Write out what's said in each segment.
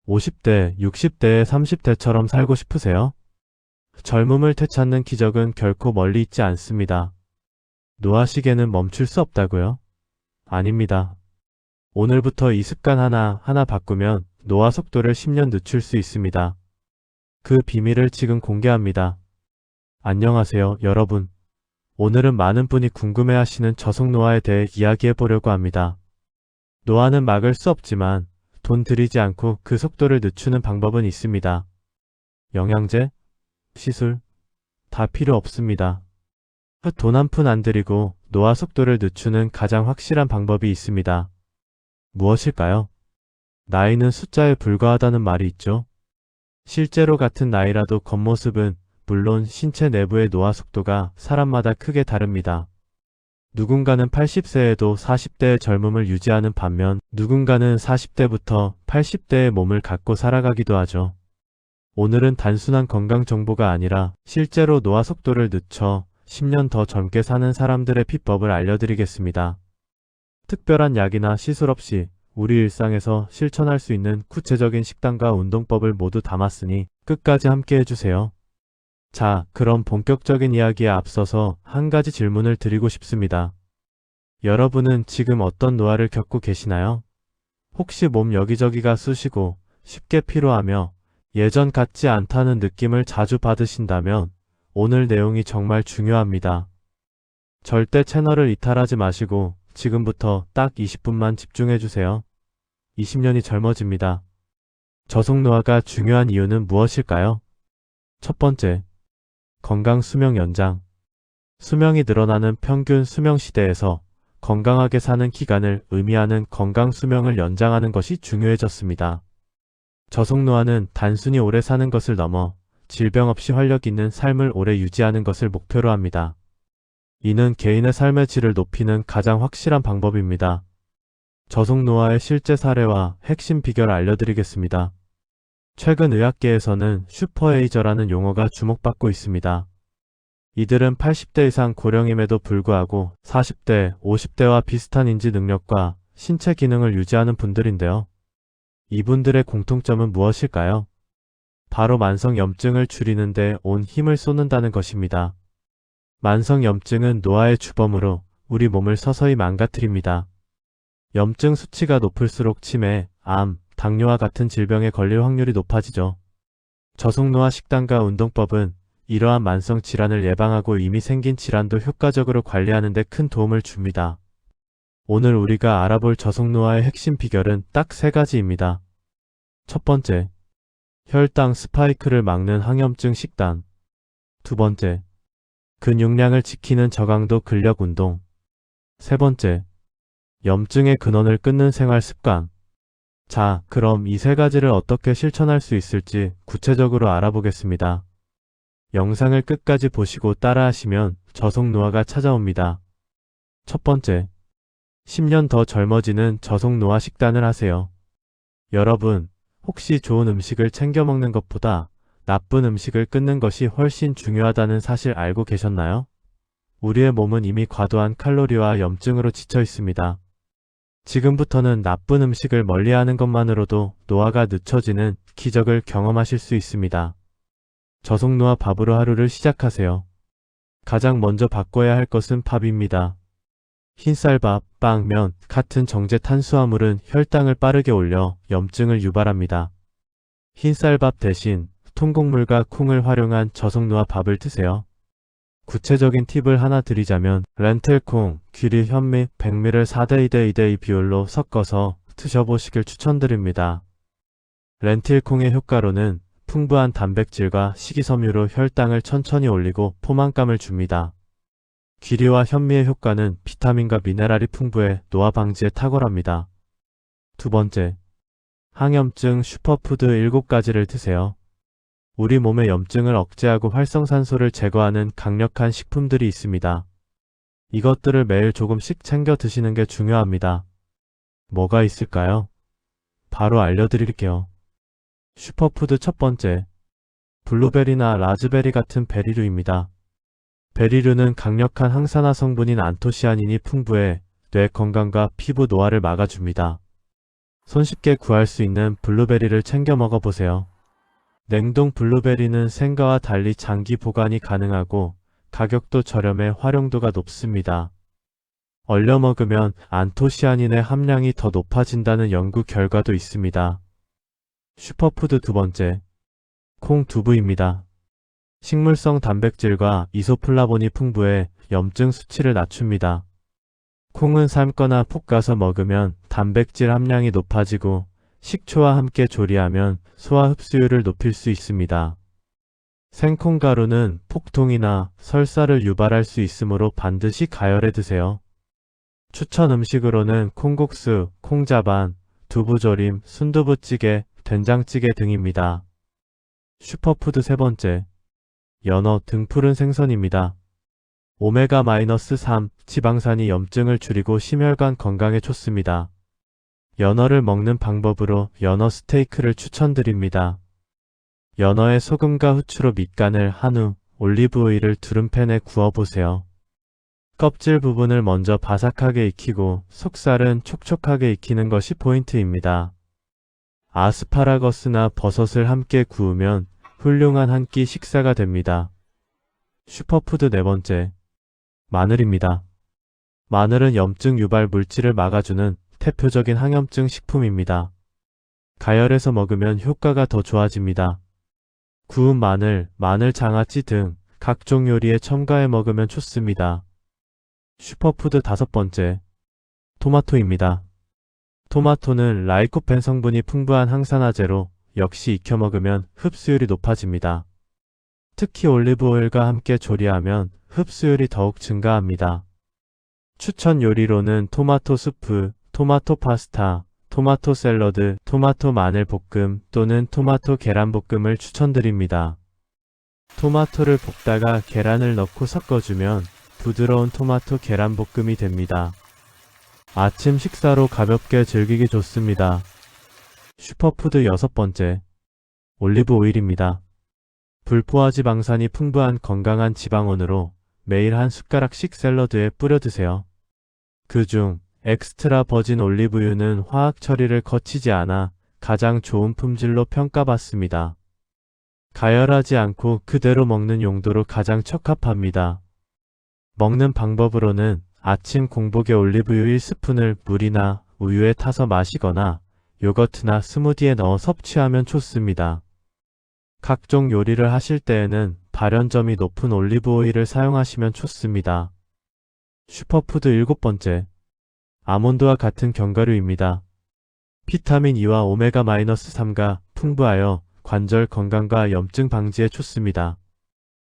50대, 60대, 30대처럼 살고 싶으세요? 젊음을 되찾는 기적은 결코 멀리 있지 않습니다. 노화 시계는 멈출 수 없다고요? 아닙니다. 오늘부터 이 습관 하나 바꾸면 노화 속도를 10년 늦출 수 있습니다. 그 비밀을 지금 공개합니다. 안녕하세요, 여러분. 오늘은 많은 분이 궁금해하시는 저속노화에 대해 이야기해 보려고 합니다. 노화는 막을 수 없지만 돈 들이지 않고 그 속도를 늦추는 방법은 있습니다. 영양제, 시술, 다 필요 없습니다. 돈 한 푼 안 들이고 노화 속도를 늦추는 가장 확실한 방법이 있습니다. 무엇일까요? 나이는 숫자에 불과하다는 말이 있죠. 실제로 같은 나이라도 겉모습은 물론 신체 내부의 노화 속도가 사람마다 크게 다릅니다. 누군가는 80세에도 40대의 젊음을 유지하는 반면 누군가는 40대부터 80대의 몸을 갖고 살아가기도 하죠. 오늘은 단순한 건강 정보가 아니라 실제로 노화 속도를 늦춰 10년 더 젊게 사는 사람들의 비법을 알려드리겠습니다. 특별한 약이나 시술 없이 우리 일상에서 실천할 수 있는 구체적인 식단과 운동법을 모두 담았으니 끝까지 함께 해주세요. 자, 그럼 본격적인 이야기에 앞서서 한 가지 질문을 드리고 싶습니다. 여러분은 지금 어떤 노화를 겪고 계시나요? 혹시 몸 여기저기가 쑤시고 쉽게 피로하며 예전 같지 않다는 느낌을 자주 받으신다면 오늘 내용이 정말 중요합니다. 절대 채널을 이탈하지 마시고 지금부터 딱 20분만 집중해주세요. 20년이 젊어집니다. 저속노화가 중요한 이유는 무엇일까요? 첫 번째, 건강 수명 연장. 수명이 늘어나는 평균 수명 시대에서 건강하게 사는 기간을 의미하는 건강 수명을 연장하는 것이 중요해졌습니다. 저속노화는 단순히 오래 사는 것을 넘어 질병 없이 활력 있는 삶을 오래 유지하는 것을 목표로 합니다. 이는 개인의 삶의 질을 높이는 가장 확실한 방법입니다. 저속노화의 실제 사례와 핵심 비결을 알려드리겠습니다. 최근 의학계에서는 슈퍼에이저라는 용어가 주목받고 있습니다. 이들은 80대 이상 고령임에도 불구하고 40대, 50대와 비슷한 인지 능력과 신체 기능을 유지하는 분들인데요. 이분들의 공통점은 무엇일까요? 바로 만성염증을 줄이는 데 온 힘을 쏟는다는 것입니다. 만성염증은 노화의 주범으로 우리 몸을 서서히 망가뜨립니다. 염증 수치가 높을수록 치매, 암, 당뇨와 같은 질병에 걸릴 확률이 높아지죠. 저속노화 식단과 운동법은 이러한 만성 질환을 예방하고 이미 생긴 질환도 효과적으로 관리하는 데 큰 도움을 줍니다. 오늘 우리가 알아볼 저속노화의 핵심 비결은 딱 3가지입니다. 첫 번째, 혈당 스파이크를 막는 항염증 식단. 두 번째, 근육량을 지키는 저강도 근력 운동. 세 번째, 염증의 근원을 끊는 생활 습관. 자, 그럼 이 3가지를 어떻게 실천할 수 있을지 구체적으로 알아보겠습니다. 영상을 끝까지 보시고 따라하시면 저속노화가 찾아옵니다. 첫 번째, 10년 더 젊어지는 저속노화 식단을 하세요. 여러분, 혹시 좋은 음식을 챙겨 먹는 것보다 나쁜 음식을 끊는 것이 훨씬 중요하다는 사실 알고 계셨나요? 우리의 몸은 이미 과도한 칼로리와 염증으로 지쳐 있습니다. 지금부터는 나쁜 음식을 멀리하는 것만으로도 노화가 늦춰지는 기적을 경험하실 수 있습니다. 저속노화 밥으로 하루를 시작하세요. 가장 먼저 바꿔야 할 것은 밥입니다. 흰쌀밥, 빵, 면 같은 정제 탄수화물은 혈당을 빠르게 올려 염증을 유발합니다. 흰쌀밥 대신 통곡물과 콩을 활용한 저속노화 밥을 드세요. 구체적인 팁을 하나 드리자면 렌틸콩, 귀리, 현미, 백미를 4대2대 2대2 비율로 섞어서 드셔보시길 추천드립니다. 렌틸콩의 효과로는 풍부한 단백질과 식이섬유로 혈당을 천천히 올리고 포만감을 줍니다. 귀리와 현미의 효과는 비타민과 미네랄이 풍부해 노화 방지에 탁월합니다. 두 번째, 항염증 슈퍼푸드 7가지를 드세요. 우리 몸의 염증을 억제하고 활성산소를 제거하는 강력한 식품들이 있습니다. 이것들을 매일 조금씩 챙겨 드시는 게 중요합니다. 뭐가 있을까요? 바로 알려드릴게요. 슈퍼푸드 첫 번째, 블루베리나 라즈베리 같은 베리류입니다. 베리류는 강력한 항산화 성분인 안토시아닌이 풍부해 뇌 건강과 피부 노화를 막아줍니다. 손쉽게 구할 수 있는 블루베리를 챙겨 먹어보세요. 냉동 블루베리는 생과와 달리 장기 보관이 가능하고 가격도 저렴해 활용도가 높습니다. 얼려 먹으면 안토시아닌의 함량이 더 높아진다는 연구 결과도 있습니다. 슈퍼푸드 두 번째, 콩 두부입니다. 식물성 단백질과 이소플라본이 풍부해 염증 수치를 낮춥니다. 콩은 삶거나 볶아서 먹으면 단백질 함량이 높아지고 식초와 함께 조리하면 소화 흡수율을 높일 수 있습니다. 생콩 가루는 폭통이나 설사를 유발할 수 있으므로 반드시 가열해 드세요. 추천 음식으로는 콩국수, 콩자반, 두부조림, 순두부찌개, 된장찌개 등입니다. 슈퍼푸드 세 번째, 연어 등 푸른 생선입니다. 오메가-3 지방산이 염증을 줄이고 심혈관 건강에 좋습니다. 연어를 먹는 방법으로 연어 스테이크를 추천드립니다. 연어에 소금과 후추로 밑간을 한 후 올리브 오일을 두른 팬에 구워보세요. 껍질 부분을 먼저 바삭하게 익히고 속살은 촉촉하게 익히는 것이 포인트입니다. 아스파라거스나 버섯을 함께 구우면 훌륭한 한 끼 식사가 됩니다. 슈퍼푸드 네 번째, 마늘입니다. 마늘은 염증 유발 물질을 막아주는 대표적인 항염증 식품입니다. 가열해서 먹으면 효과가 더 좋아집니다. 구운 마늘, 마늘 장아찌 등 각종 요리에 첨가해 먹으면 좋습니다. 슈퍼푸드 다섯 번째, 토마토입니다. 토마토는 라이코펜 성분이 풍부한 항산화제로 역시 익혀 먹으면 흡수율이 높아집니다. 특히 올리브 오일과 함께 조리하면 흡수율이 더욱 증가합니다. 추천 요리로는 토마토 수프, 토마토 파스타, 토마토 샐러드, 토마토 마늘 볶음 또는 토마토 계란 볶음을 추천드립니다. 토마토를 볶다가 계란을 넣고 섞어주면 부드러운 토마토 계란 볶음이 됩니다. 아침 식사로 가볍게 즐기기 좋습니다. 슈퍼푸드 여섯 번째, 올리브 오일입니다. 불포화 지방산이 풍부한 건강한 지방원으로 매일 한 숟가락씩 샐러드에 뿌려 드세요. 그중 엑스트라 버진 올리브유는 화학 처리를 거치지 않아 가장 좋은 품질로 평가받습니다. 가열하지 않고 그대로 먹는 용도로 가장 적합합니다. 먹는 방법으로는 아침 공복에 올리브유 1스푼을 물이나 우유에 타서 마시거나 요거트나 스무디에 넣어 섭취하면 좋습니다. 각종 요리를 하실 때에는 발연점이 높은 올리브 오일을 사용하시면 좋습니다. 슈퍼푸드 일곱 번째, 아몬드와 같은 견과류입니다. 비타민 E와 오메가-3가 풍부하여 관절 건강과 염증 방지에 좋습니다.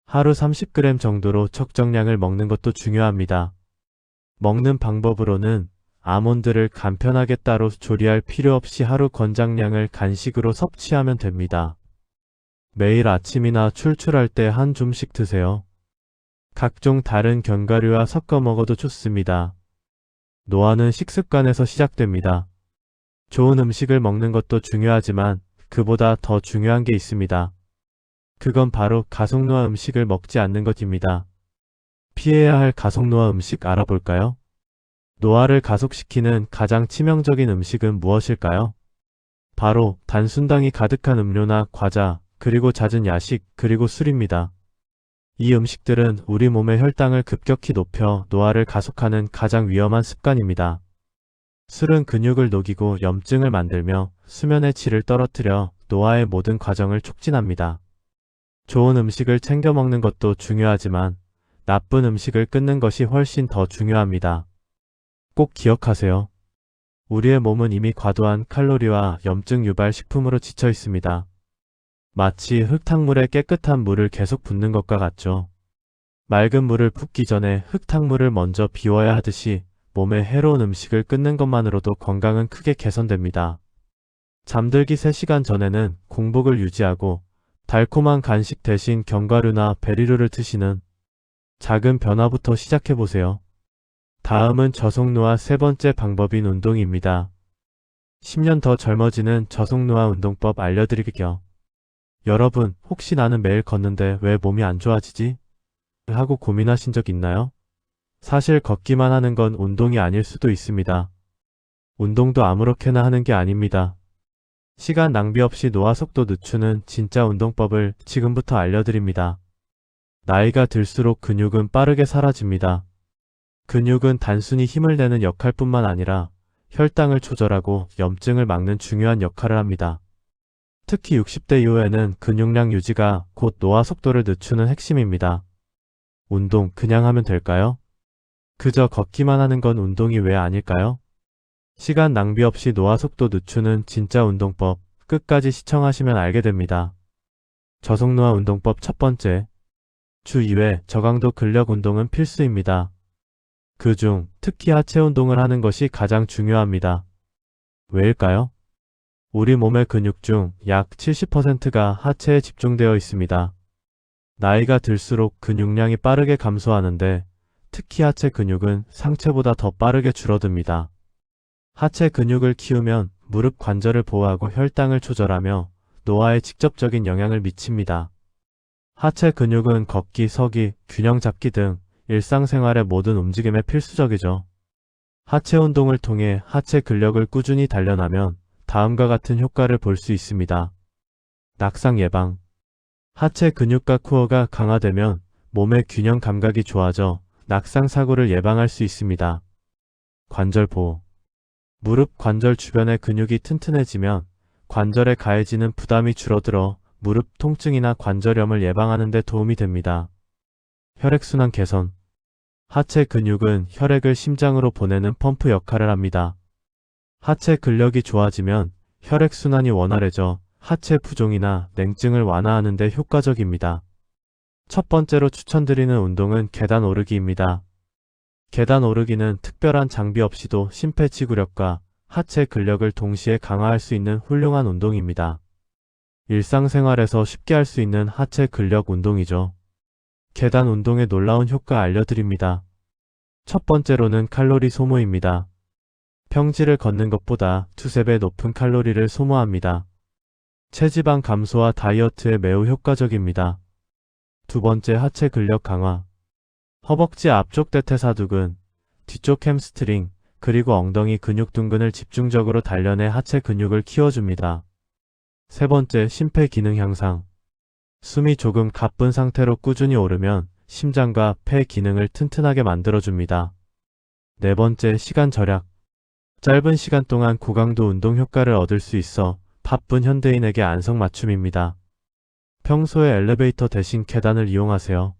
하루 30g 정도로 적정량을 먹는 것도 중요합니다. 먹는 방법으로는 아몬드를 간편하게 따로 조리할 필요 없이 하루 권장량을 간식으로 섭취하면 됩니다. 매일 아침이나 출출할 때 한 줌씩 드세요. 각종 다른 견과류와 섞어 먹어도 좋습니다. 노화는 식습관에서 시작됩니다. 좋은 음식을 먹는 것도 중요하지만 그보다 더 중요한 게 있습니다. 그건 바로 가속노화 음식을 먹지 않는 것입니다. 피해야 할 가속노화 음식 알아볼까요? 노화를 가속시키는 가장 치명적인 음식은 무엇일까요? 바로 단순당이 가득한 음료나 과자, 그리고 잦은 야식, 그리고 술입니다. 이 음식들은 우리 몸의 혈당을 급격히 높여 노화를 가속하는 가장 위험한 습관입니다. 술은 근육을 녹이고 염증을 만들며 수면의 질을 떨어뜨려 노화의 모든 과정을 촉진합니다. 좋은 음식을 챙겨 먹는 것도 중요하지만 나쁜 음식을 끊는 것이 훨씬 더 중요합니다. 꼭 기억하세요. 우리의 몸은 이미 과도한 칼로리와 염증 유발 식품으로 지쳐 있습니다. 마치 흙탕물에 깨끗한 물을 계속 붓는 것과 같죠. 맑은 물을 붓기 전에 흙탕물을 먼저 비워야 하듯이 몸에 해로운 음식을 끊는 것만으로도 건강은 크게 개선됩니다. 잠들기 3시간 전에는 공복을 유지하고 달콤한 간식 대신 견과류나 베리류를 드시는 작은 변화부터 시작해보세요. 다음은 저속노화 세 번째 방법인 운동입니다. 10년 더 젊어지는 저속노화 운동법 알려드릴게요. 여러분, 혹시 나는 매일 걷는데 왜 몸이 안 좋아지지? 하고 고민하신 적 있나요? 사실 걷기만 하는 건 운동이 아닐 수도 있습니다. 운동도 아무렇게나 하는 게 아닙니다. 시간 낭비 없이 노화 속도 늦추는 진짜 운동법을 지금부터 알려드립니다. 나이가 들수록 근육은 빠르게 사라집니다. 근육은 단순히 힘을 내는 역할뿐만 아니라 혈당을 조절하고 염증을 막는 중요한 역할을 합니다. 특히 60대 이후에는 근육량 유지가 곧 노화 속도를 늦추는 핵심입니다. 운동 그냥 하면 될까요? 그저 걷기만 하는 건 운동이 왜 아닐까요? 시간 낭비 없이 노화 속도 늦추는 진짜 운동법 끝까지 시청하시면 알게 됩니다. 저속노화 운동법 첫 번째, 주 2회 저강도 근력 운동은 필수입니다. 그중 특히 하체 운동을 하는 것이 가장 중요합니다. 왜일까요? 우리 몸의 근육 중 약 70%가 하체에 집중되어 있습니다. 나이가 들수록 근육량이 빠르게 감소하는데 특히 하체 근육은 상체보다 더 빠르게 줄어듭니다. 하체 근육을 키우면 무릎 관절을 보호하고 혈당을 조절하며 노화에 직접적인 영향을 미칩니다. 하체 근육은 걷기, 서기, 균형 잡기 등 일상생활의 모든 움직임에 필수적이죠. 하체 운동을 통해 하체 근력을 꾸준히 단련하면 다음과 같은 효과를 볼 수 있습니다. 낙상 예방. 하체 근육과 코어가 강화되면 몸의 균형 감각이 좋아져 낙상 사고를 예방할 수 있습니다. 관절 보호. 무릎 관절 주변의 근육이 튼튼해지면 관절에 가해지는 부담이 줄어들어 무릎 통증이나 관절염을 예방하는 데 도움이 됩니다. 혈액순환 개선. 하체 근육은 혈액을 심장으로 보내는 펌프 역할을 합니다. 하체 근력이 좋아지면 혈액순환이 원활해져 하체 부종이나 냉증을 완화하는 데 효과적입니다. 첫 번째로 추천드리는 운동은 계단 오르기입니다. 계단 오르기는 특별한 장비 없이도 심폐지구력과 하체 근력을 동시에 강화할 수 있는 훌륭한 운동입니다. 일상생활에서 쉽게 할 수 있는 하체 근력 운동이죠. 계단 운동의 놀라운 효과 알려드립니다. 첫 번째로는 칼로리 소모입니다. 평지를 걷는 것보다 두세 배 높은 칼로리를 소모합니다. 체지방 감소와 다이어트에 매우 효과적입니다. 두 번째, 하체 근력 강화. 허벅지 앞쪽 대퇴사두근, 뒤쪽 햄스트링, 그리고 엉덩이 근육 둔근을 집중적으로 단련해 하체 근육을 키워줍니다. 세 번째, 심폐기능 향상. 숨이 조금 가쁜 상태로 꾸준히 오르면 심장과 폐 기능을 튼튼하게 만들어줍니다. 네 번째, 시간 절약. 짧은 시간 동안 고강도 운동 효과를 얻을 수 있어 바쁜 현대인에게 안성맞춤입니다. 평소에 엘리베이터 대신 계단을 이용하세요.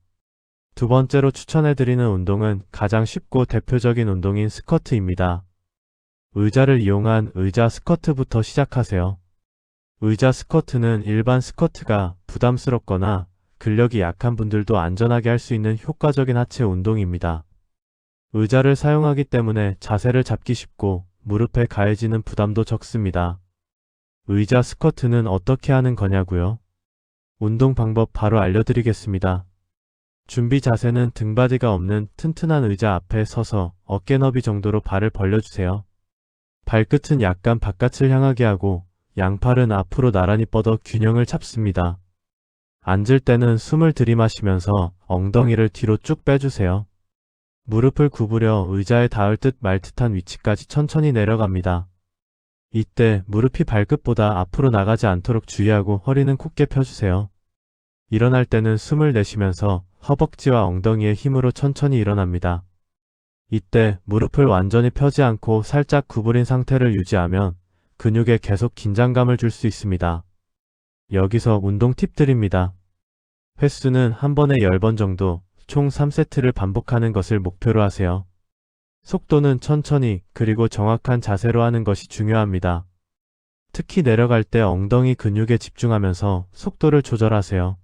두 번째로 추천해드리는 운동은 가장 쉽고 대표적인 운동인 스쿼트입니다. 의자를 이용한 의자 스쿼트부터 시작하세요. 의자 스쿼트는 일반 스쿼트가 부담스럽거나 근력이 약한 분들도 안전하게 할 수 있는 효과적인 하체 운동입니다. 의자를 사용하기 때문에 자세를 잡기 쉽고 무릎에 가해지는 부담도 적습니다. 의자 스쿼트는 어떻게 하는 거냐고요? 운동 방법 바로 알려드리겠습니다. 준비 자세는 등받이가 없는 튼튼한 의자 앞에 서서 어깨 너비 정도로 발을 벌려주세요. 발끝은 약간 바깥을 향하게 하고 양팔은 앞으로 나란히 뻗어 균형을 잡습니다. 앉을 때는 숨을 들이마시면서 엉덩이를 뒤로 쭉 빼주세요. 무릎을 구부려 의자에 닿을 듯 말 듯한 위치까지 천천히 내려갑니다. 이때 무릎이 발끝보다 앞으로 나가지 않도록 주의하고 허리는 곧게 펴주세요. 일어날 때는 숨을 내쉬면서 허벅지와 엉덩이의 힘으로 천천히 일어납니다. 이때 무릎을 완전히 펴지 않고 살짝 구부린 상태를 유지하면 근육에 계속 긴장감을 줄 수 있습니다. 여기서 운동 팁 드립니다. 횟수는 한 번에 10번 정도, 총 3세트를 반복하는 것을 목표로 하세요. 속도는 천천히 그리고 정확한 자세로 하는 것이 중요합니다. 특히 내려갈 때 엉덩이 근육에 집중하면서 속도를 조절하세요.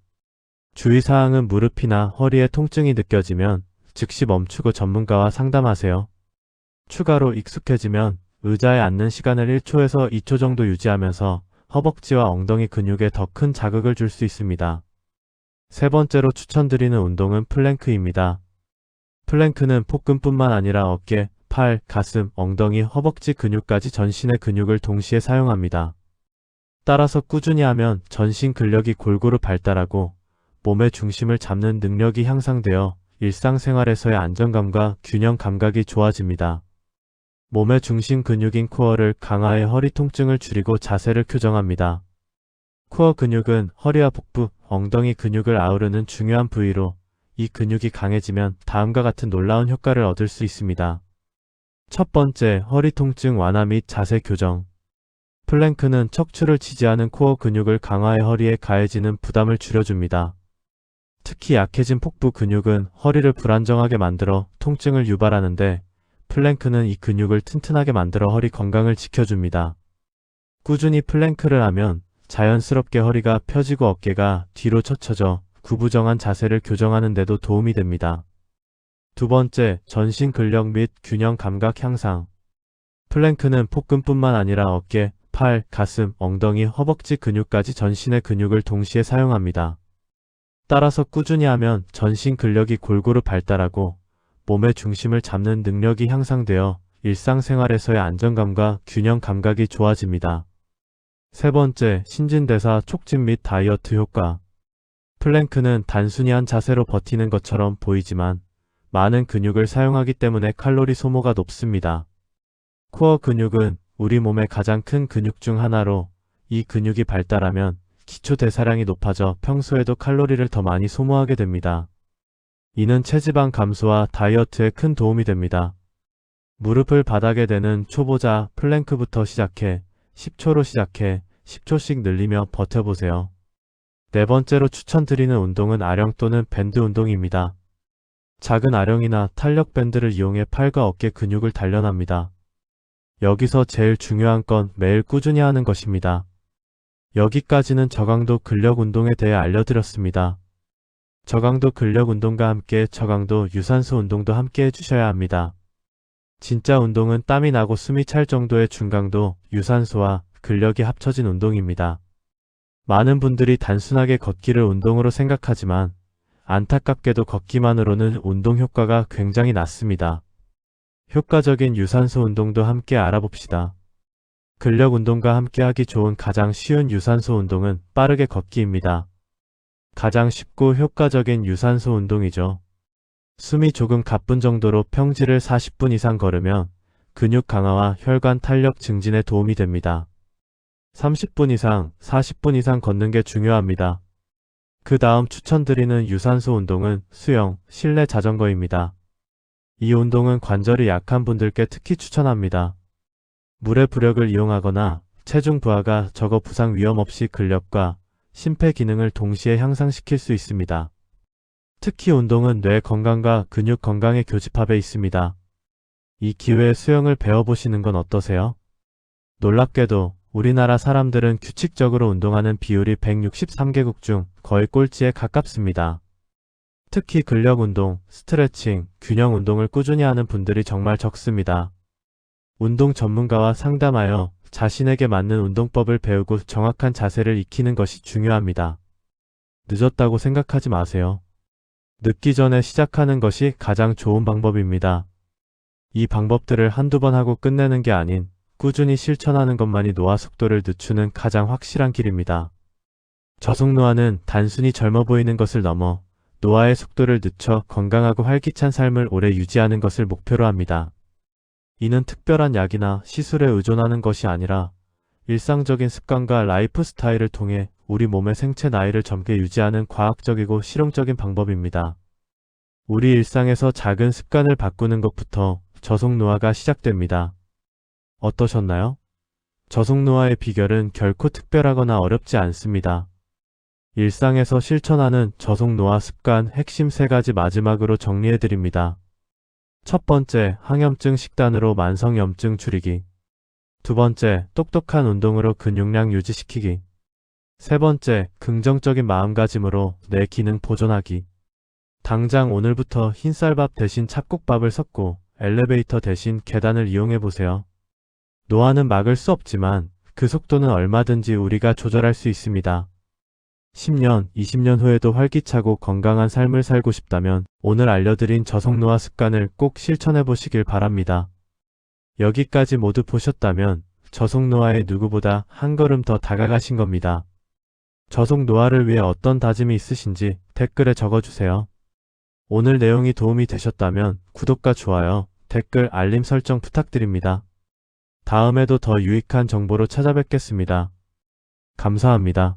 주의사항은 무릎이나 허리에 통증이 느껴지면 즉시 멈추고 전문가와 상담하세요. 추가로 익숙해지면 의자에 앉는 시간을 1초에서 2초 정도 유지하면서 허벅지와 엉덩이 근육에 더 큰 자극을 줄 수 있습니다. 세 번째로 추천드리는 운동은 플랭크입니다. 플랭크는 복근뿐만 아니라 어깨, 팔, 가슴, 엉덩이, 허벅지 근육까지 전신의 근육을 동시에 사용합니다. 따라서 꾸준히 하면 전신 근력이 골고루 발달하고 몸의 중심을 잡는 능력이 향상되어 일상생활에서의 안정감과 균형 감각이 좋아집니다. 몸의 중심 근육인 코어를 강화해 허리 통증을 줄이고 자세를 교정합니다. 코어 근육은 허리와 복부, 엉덩이 근육을 아우르는 중요한 부위로 이 근육이 강해지면 다음과 같은 놀라운 효과를 얻을 수 있습니다. 첫 번째, 허리 통증 완화 및 자세 교정. 플랭크는 척추를 지지하는 코어 근육을 강화해 허리에 가해지는 부담을 줄여줍니다. 특히 약해진 복부 근육은 허리를 불안정하게 만들어 통증을 유발하는데 플랭크는 이 근육을 튼튼하게 만들어 허리 건강을 지켜줍니다. 꾸준히 플랭크를 하면 자연스럽게 허리가 펴지고 어깨가 뒤로 젖혀져 구부정한 자세를 교정하는 데도 도움이 됩니다. 두 번째, 전신 근력 및 균형 감각 향상. 플랭크는 복근뿐만 아니라 어깨, 팔, 가슴, 엉덩이, 허벅지 근육까지 전신의 근육을 동시에 사용합니다. 따라서 꾸준히 하면 전신 근력이 골고루 발달하고 몸의 중심을 잡는 능력이 향상되어 일상생활에서의 안정감과 균형 감각이 좋아집니다. 세 번째, 신진대사 촉진 및 다이어트 효과. 플랭크는 단순히 한 자세로 버티는 것처럼 보이지만 많은 근육을 사용하기 때문에 칼로리 소모가 높습니다. 코어 근육은 우리 몸의 가장 큰 근육 중 하나로 이 근육이 발달하면 기초 대사량이 높아져 평소에도 칼로리를 더 많이 소모하게 됩니다. 이는 체지방 감소와 다이어트에 큰 도움이 됩니다. 무릎을 바닥에 대는 초보자 플랭크부터 시작해 10초로 시작해 10초씩 늘리며 버텨보세요. 네 번째로 추천드리는 운동은 아령 또는 밴드 운동입니다. 작은 아령이나 탄력 밴드를 이용해 팔과 어깨 근육을 단련합니다. 여기서 제일 중요한 건 매일 꾸준히 하는 것입니다. 여기까지는 저강도 근력 운동에 대해 알려드렸습니다. 저강도 근력 운동과 함께 저강도 유산소 운동도 함께 해주셔야 합니다. 진짜 운동은 땀이 나고 숨이 찰 정도의 중강도 유산소와 근력이 합쳐진 운동입니다. 많은 분들이 단순하게 걷기를 운동으로 생각하지만 안타깝게도 걷기만으로는 운동 효과가 굉장히 낮습니다. 효과적인 유산소 운동도 함께 알아봅시다. 근력 운동과 함께 하기 좋은 가장 쉬운 유산소 운동은 빠르게 걷기입니다. 가장 쉽고 효과적인 유산소 운동이죠. 숨이 조금 가쁜 정도로 평지를 40분 이상 걸으면 근육 강화와 혈관 탄력 증진에 도움이 됩니다. 30분 이상, 40분 이상 걷는 게 중요합니다. 그 다음 추천드리는 유산소 운동은 수영, 실내 자전거입니다. 이 운동은 관절이 약한 분들께 특히 추천합니다. 물의 부력을 이용하거나 체중 부하가 적어 부상 위험 없이 근력과 심폐 기능을 동시에 향상시킬 수 있습니다. 특히 운동은 뇌 건강과 근육 건강의 교집합에 있습니다. 이 기회에 수영을 배워보시는 건 어떠세요? 놀랍게도 우리나라 사람들은 규칙적으로 운동하는 비율이 163개국 중 거의 꼴찌에 가깝습니다. 특히 근력 운동, 스트레칭, 균형 운동을 꾸준히 하는 분들이 정말 적습니다. 운동 전문가와 상담하여 자신에게 맞는 운동법을 배우고 정확한 자세를 익히는 것이 중요합니다. 늦었다고 생각하지 마세요. 늦기 전에 시작하는 것이 가장 좋은 방법입니다. 이 방법들을 한두 번 하고 끝내는 게 아닌 꾸준히 실천하는 것만이 노화 속도를 늦추는 가장 확실한 길입니다. 저속노화는 단순히 젊어 보이는 것을 넘어 노화의 속도를 늦춰 건강하고 활기찬 삶을 오래 유지하는 것을 목표로 합니다. 이는 특별한 약이나 시술에 의존하는 것이 아니라 일상적인 습관과 라이프 스타일을 통해 우리 몸의 생체 나이를 젊게 유지하는 과학적이고 실용적인 방법입니다. 우리 일상에서 작은 습관을 바꾸는 것부터 저속노화가 시작됩니다. 어떠셨나요? 저속노화의 비결은 결코 특별하거나 어렵지 않습니다. 일상에서 실천하는 저속노화 습관 핵심 3가지 마지막으로 정리해드립니다. 첫 번째, 항염증 식단으로 만성염증 줄이기. 두 번째, 똑똑한 운동으로 근육량 유지시키기. 세 번째, 긍정적인 마음가짐으로 내 기능 보존하기. 당장 오늘부터 흰쌀밥 대신 찹국밥을 섞고 엘리베이터 대신 계단을 이용해보세요. 노화는 막을 수 없지만 그 속도는 얼마든지 우리가 조절할 수 있습니다. 10년, 20년 후에도 활기차고 건강한 삶을 살고 싶다면 오늘 알려드린 저속노화 습관을 꼭 실천해 보시길 바랍니다. 여기까지 모두 보셨다면 저속노화에 누구보다 한 걸음 더 다가가신 겁니다. 저속노화를 위해 어떤 다짐이 있으신지 댓글에 적어주세요. 오늘 내용이 도움이 되셨다면 구독과 좋아요, 댓글, 알림 설정 부탁드립니다. 다음에도 더 유익한 정보로 찾아뵙겠습니다. 감사합니다.